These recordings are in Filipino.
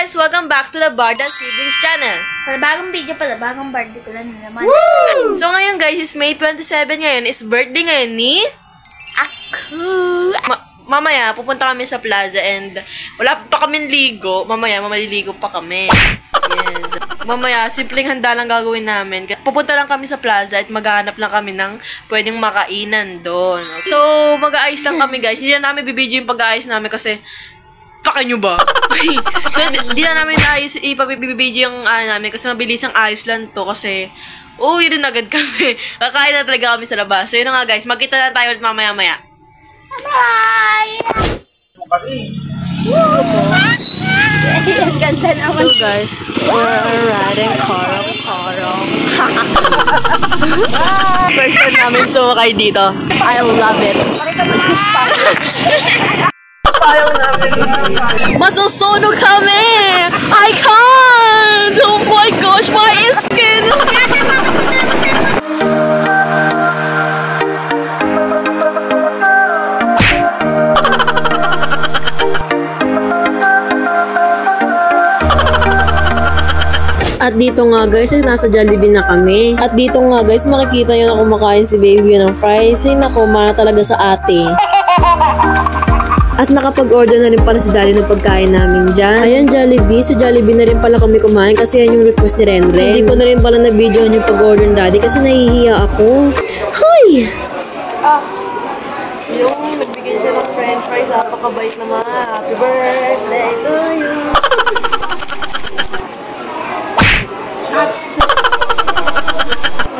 guys! Welcome back to the Barda Siblings channel. Bagong video pala, bagong birthday ko lang naman. Woo! So ngayon guys, is May 27 ngayon. Is birthday ngayon ni... Ako! Mamaya, pupunta kami sa plaza and wala pa kaming ligo. Mamaya, maliligo pa kami. Yes. Mamaya, simpleng handa lang gagawin namin. Pupunta lang kami sa plaza at maghahanap lang kami ng pwedeng makainan doon. So, mag-aayos lang kami guys. Hindi na namin bibidyo yung pag-aayos namin kasi paka nyo ba? So, di na namin ipabibidyo yung namin kasi mabilis ang ayos lang to kasi uwi rin agad kami. Kakain na talaga kami sa labas. So, yun na nga guys. Magkita na tayo ulit mamaya-maya. Bye! So guys, we're riding korong-korong. First time namin sumakay dito. I love it. Masusunog kami! I can't! Oh my gosh, my skin! At dito nga guys, ay nasa Jollibee na kami. At dito nga guys, makikita nyo na kumakain si baby ng fries. Ay nako, mana talaga sa ate. At nakapag-order na rin pala si Daddy ng pagkain namin dyan. Ayan, Jollibee. Sa Jollibee na rin pala kami kumain kasi yan yung request ni Renren. Hindi ko na rin pala na-videohan yung pag-order ng Daddy kasi nahihiya ako. Hoy! Yung nagbigay siya ng french fries, napakabait naman. Happy birthday to you. Katsu.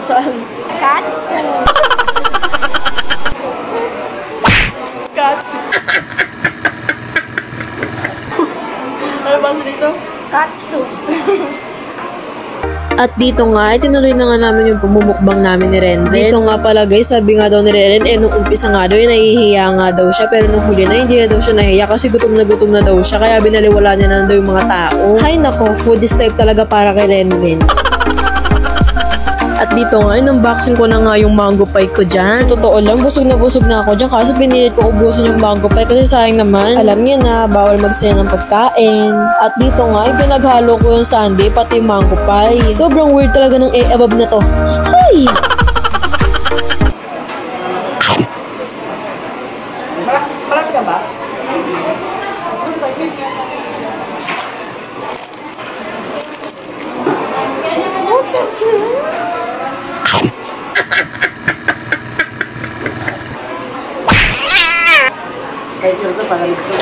Saan? Katsu. Katsu. Ano ba dito? Katsu. At dito nga, tinuloy na nga namin yung pumumukbang namin ni Renren. Dito nga pala guys, sabi nga daw ni Renren, nung umpisa nga daw, nahihiya nga daw siya. Pero nung huli na, hindi na daw siya nahiya kasi gutom na daw siya. Kaya binaliwala niya na daw yung mga tao. Hay nako, food is life talaga para kay Renren. At dito nga, unboxing ko na nga yung mango pie ko dyan. Sa totoo lang, busog na ako dyan. Kaso pinilit ko ubusin yung mango pie kasi sayang naman. Alam niyo na, bawal magsayang ng pagkain. At dito nga, pinaghalo ko yung sundae pati yung mango pie. Sobrang weird talaga ng above na to. Hoy! Malaki ka ba? Kahit yun ito, parang ito.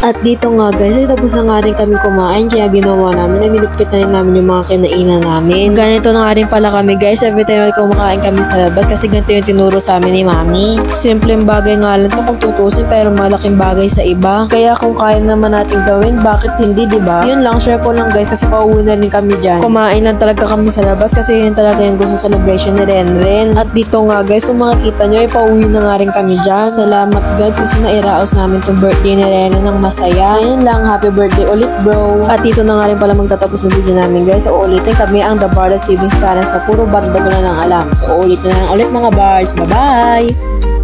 At dito nga guys, ay tapos na nga rin kami kumain kaya ginawa namin na niligpit na rin namin yung mga kinainan namin. Ganito na nga rin pala kami guys, every time ay kumakain kami sa labas kasi ganito yung tinuro sa amin ni Mami. Simpleng bagay nga lang to kung tutusin pero malaking bagay sa iba. Kaya kung kaya naman natin gawin, bakit hindi, diba? Yun lang, share ko lang guys kasi pauwi na rin kami dyan. Kumain lang talaga kami sa labas kasi yun talaga yung gusto celebration ni Renren. At dito nga guys, kung makikita nyo ay pauwi na nga rin kami dyan. Salamat God kasi nairaos namin itong birthday ni Renren ng masaya. Ayun lang, happy birthday ulit bro. At dito na nga rin pala magtatapos ng video namin guys. So ulitin kami ang The Barda Siblings channel sa puro barda ko na lang alam. So ulitin na lang ulit mga bars. Bye bye!